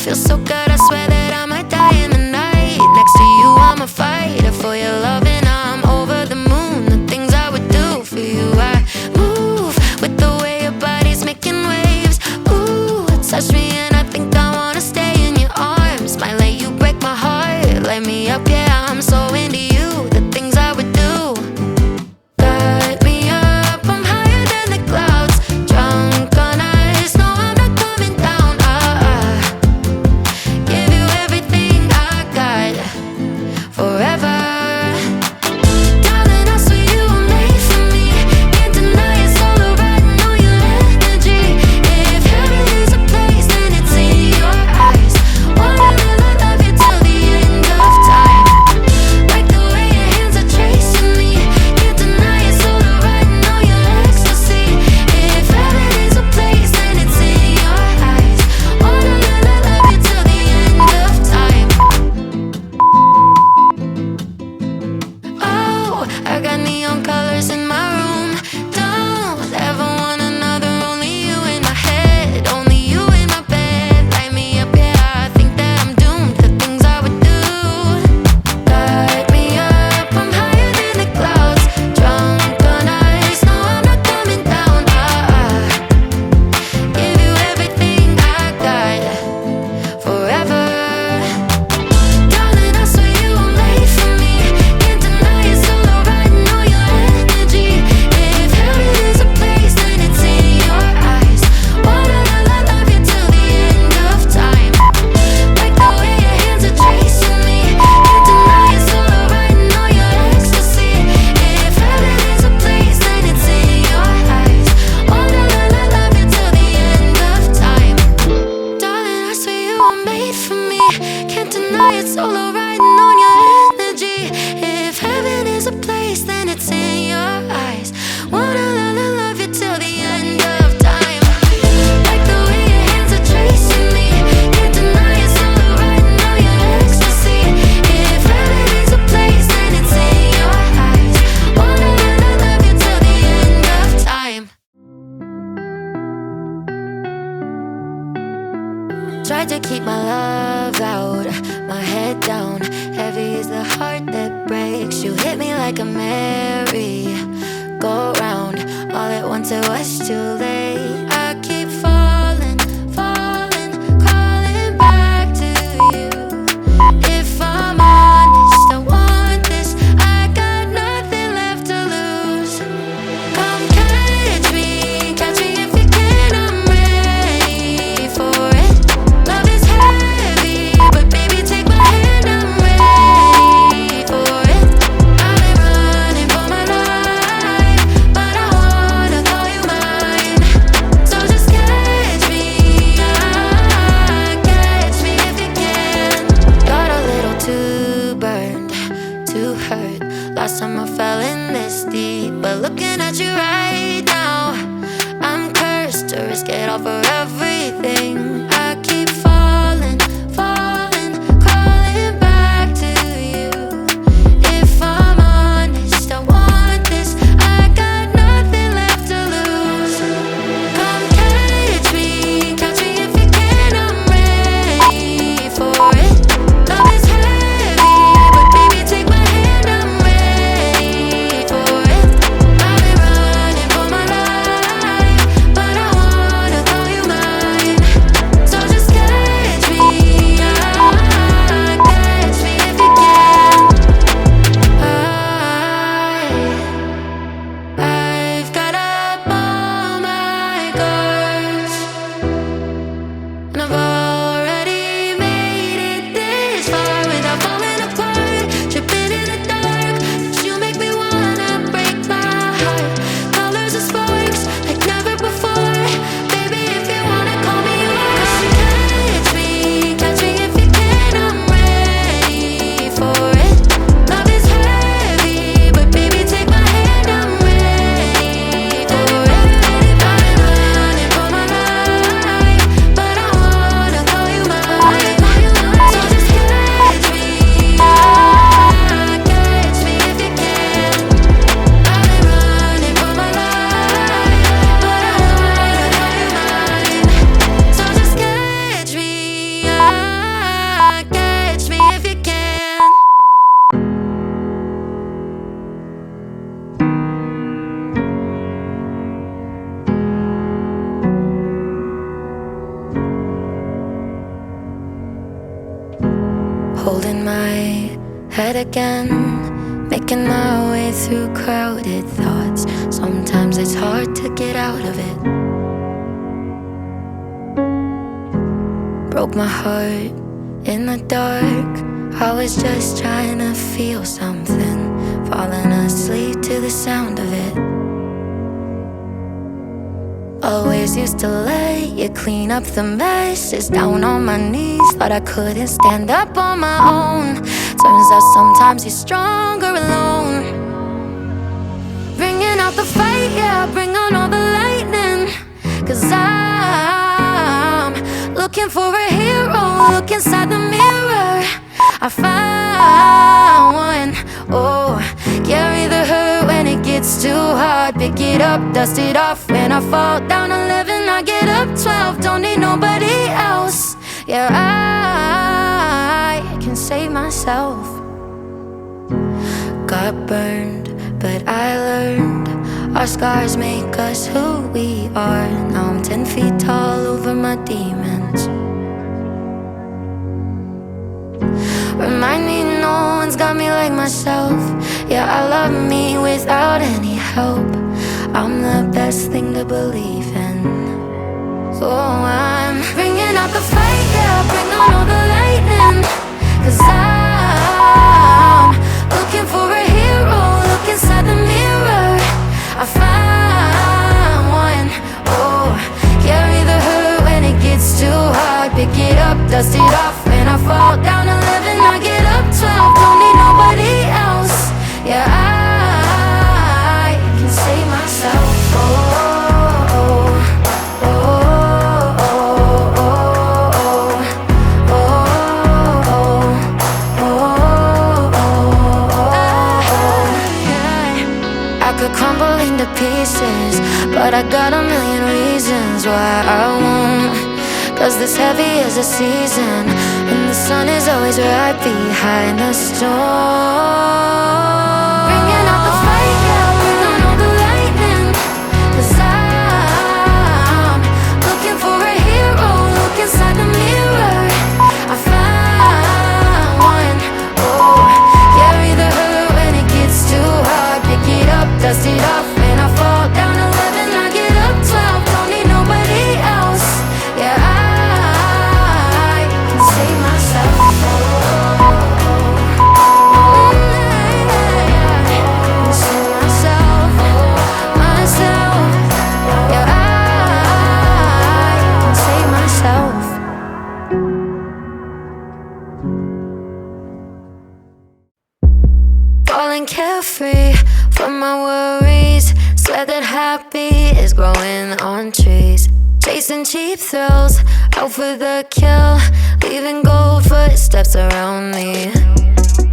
feels so good, I swear that I might die in the night. Next to you, I'm a fighter for your love, and I'm over the moon. The things I would do for you, I move with the way your body's making waves. Ooh, touch me and I think I wanna stay in your arms. Might let you break my heart, light me up, yeah, I'm so into you. The things I would do. Got me up, I'm higher than the clouds. Drunk on ice, no, I'm not coming down. Give you everything I got, forever. Darling, I swear you were made for me. Can't deny it's all riding on your energy. If heaven is a place, then it's in your eyes. Wanna love you till the end of time. Like the way your hands are tracing me. Can't deny it's all riding on your ecstasy. If heaven is a place, then it's in your eyes. Wanna love you till the end of time. Oh, I got neon colors in my room. Don't ever want another, only you in my head, only you in my bed. Light me up, yeah, I think that I'm doomed. The things I would do. Got me up, I'm higher than the clouds. Drunk on ice, no, I'm not coming down. Give you everything I got, forever. Darling, I swear you were made for me. Can't deny it's all riding on your energy. If heaven is a place, then it's in your eyes. Wanna love you till the end of time. Like the way your hands are tracing me. Can't deny it's all riding on your ecstasy. If heaven is a place, then it's in your eyes. Wanna love you till the end of time. Darling, I swear you were made for me. Can't deny it's all riding on your energy. If heaven is a place, then it's in your eyes. Wanna love you till the end of time. Like the way your hands are tracing me. Can't deny it's all riding on your ecstasy. If heaven is a place, then it's in your eyes. Wanna love you till the end of time. Tried to keep my love out, my head down. Heavy is the heart that breaks. You hit me like a merry-go-round. All at once it was too late. I keep falling, falling, crawling back to you. If I'm honest, I want this. I got nothing left to lose. Come catch me if you can. I'm ready for it. Love is heavy, but baby, take my hand. I'm ready for it. I've been running for my life, but I wanna call you mine. So just catch me if you can. Got a little too burned, too hurt. Last time I fell in this deep, but looking at you right now, I'm cursed to risk it all for everything. I keep falling, falling, crawling back to you. If I'm honest, I want this. I got nothing left to lose. Come catch me if you can. I'm ready for it. Love is heavy, but baby, take my hand. I'm ready for it. I've been running for my life, but I wanna call you mine. So again, making my way through crowded thoughts. Sometimes it's hard to get out of it. Broke my heart in the dark. I was just trying to feel something, falling asleep to the sound of it. Always used to let you clean up the messes. Down on my knees, thought I couldn't stand up on my own. Turns out sometimes you're stronger alone. Bringing out the fight, yeah, bring on all the lightning. 'Cause I'm looking for a hero. Look inside the mirror, I found one. Oh, carry the hurt when it gets too hard. Pick it up, dust it off. When I fall down 11, I get up 12. Don't need nobody else. Yeah, I can save myself. Got burned, but I learned. Our scars make us who we are. Now I'm 10 feet tall over my demons. Remind me no one's got me like myself. Yeah, I love me without any help. I'm the best thing to believe in. So I'm bringing out the fight, yeah, bring on all the lightning. 'Cause I'm looking for a hero. Look inside the mirror, I found one. Oh, carry the hurt when it gets too hard. Pick it up, dust it off. When I fall down 11, I get up 12. Don't need nobody else. Yeah, I can save myself. Oh, oh, oh, oh, oh, oh, oh, oh. I could crumble into pieces, but I got a million reasons why I won't. 'Cause this heavy is a season, and the sun is always right behind the storm. Bringing out the fight, yeah, bring on all the lightning. 'Cause I'm looking for a hero. Look inside the mirror, I found one. Oh, carry the hurt when it gets too hard. Pick it up, dust it off. When I fall down 11, I get up 12. Don't need nobody else. Yeah, I can save myself. Falling carefree from my worries. Swear that happy is growing on trees. Chasing cheap thrills, out for the kill. Leaving gold footsteps around me.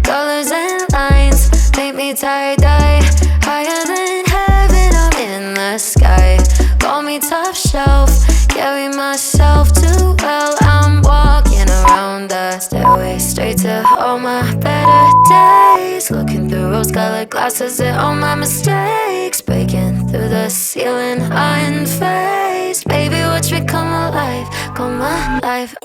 Colors and lines make me tie-dye. Higher than heaven, I'm in the sky. Call me top shelf, carry myself too well. I'm walking around the stairway, straight to all my better days. Looking through rose-colored glasses at all my mistakes. Breaking through the ceiling, unfazed. Baby, watch me come alive, come alive.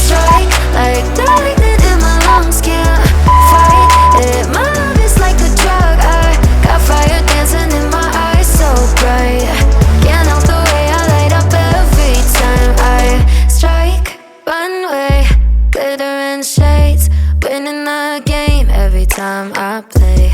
Strike like lightning in my lungs, can't fight it. My love is like a drug, I got fire dancing in my eyes, so bright. Can't help the way I light up every time I strike. Runway, glitter and shades, winning the game every time I play.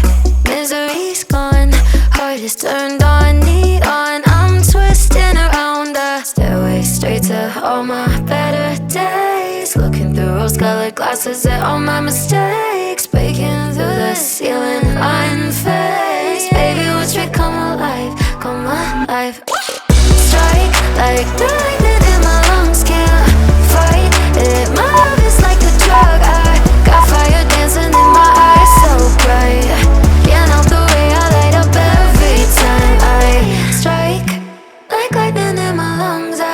Misery's gone, heart is turned on, neon. I'm twisting around the stairway, straight to all my better days. Looking through rose-colored glasses at all my mistakes. Breaking through the ceiling, unfazed. Baby, watch me come alive, come alive. Strike like lightning in my lungs, can't fight it. My love is like a drug, I got fire dancing in my eyes, so bright. Can't help the way I light up every time I strike. Like lightning in my lungs, I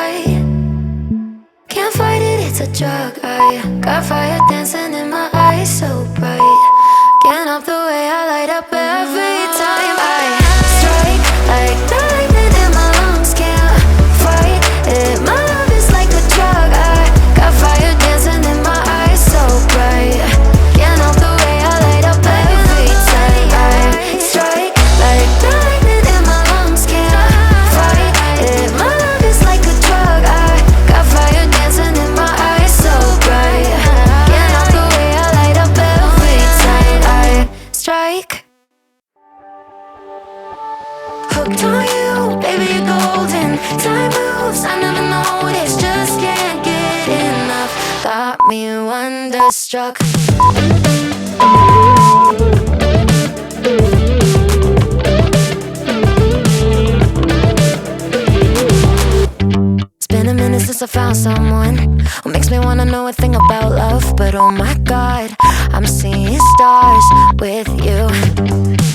can't fight it, it's a drug. I got fire dancing in my eyes, so bright. Can't help the way I light up every time I strike. Like lightning in my lungs, can't fight it. strike. Hooked on you, baby, you're golden. Time moves, I never noticed, just can't get enough. Got me wonderstruck. It's been a minute since I found someone who makes me wanna know a thing about love. But oh my God, I'm seeing stars with you.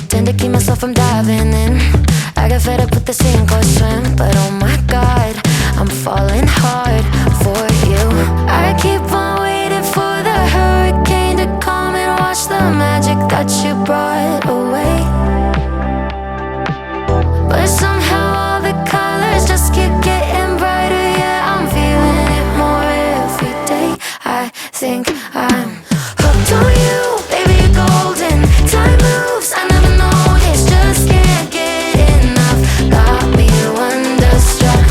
Tend to keep myself from diving in. I get fed up with the sink or swim. But oh my God, I'm falling hard for you. I keep on waiting for the hurricane to come and wash the magic that you brought away. But somehow all the colors just keep getting brighter. Yeah, I'm feeling it more every day. I think I'm hooked on you, baby, you're golden. Time moves, I never noticed, just can't get enough. Got me wonderstruck.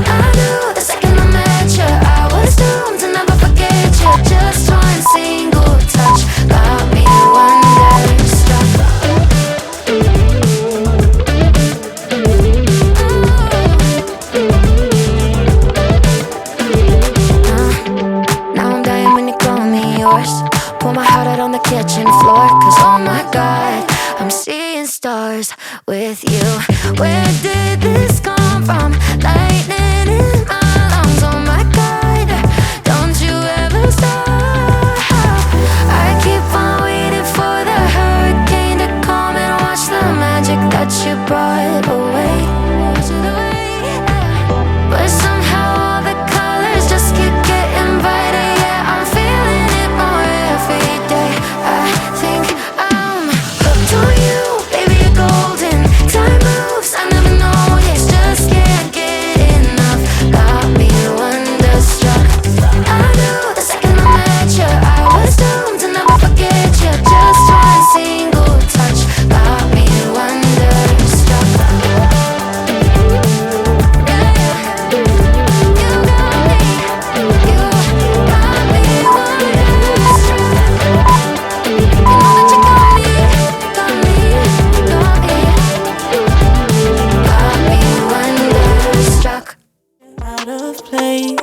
I knew the second I met you, I was doomed to never forget you. Just one single touch got me wonderstruck. Now I'm dying when you call me yours. Pour my heart out on the kitchen floor. Cause oh my God, I'm seeing stars with you. Where did this come from? Lightning in my lungs. Oh my God, don't you ever stop. I keep on waiting for the hurricane to come and wash the magic that you brought away. But somehow all the colors just keep getting brighter. Yeah, I'm feeling it more every day. I think I'm hooked on you, baby, you're golden. Time moves, I never noticed, just can't get enough. Got me wonderstruck. I knew the second I met you, I was doomed to never forget you. Just one single touch got me wonderstruck. Out of place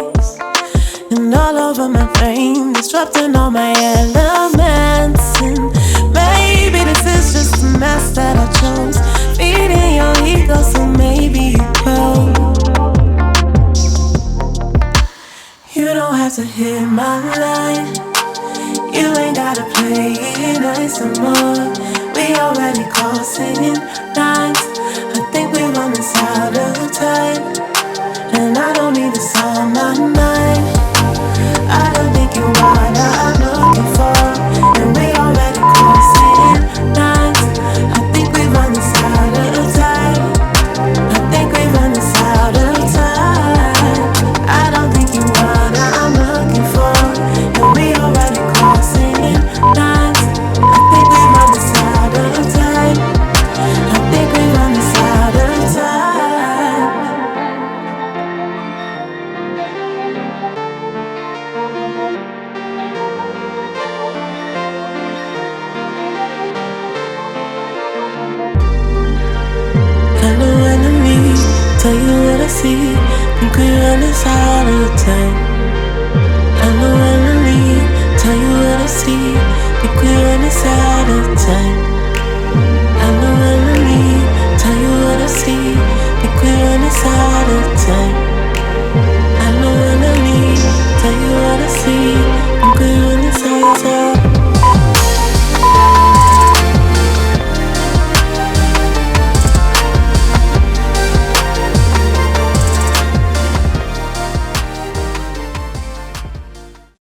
and all over my brain, disrupting all my elements. And maybe this is just a mess that I chose, feeding your ego, so maybe you grow. You don't have to hit my line, you ain't gotta play it nice no more. We already crossing lines, I think we run this out of time. And I don't need this on my mind, I don't think you're what I'm looking for. And we already crossing lines, I think we run this out of time. I think we run this out of time. I don't think you're what I'm looking for. And we already crossing lines, I think we run this out of time. I think we run this out of time. Hello enemy, tell you what I see, think we run this out of time. Hello enemy, tell you what I see, think we run this out of time.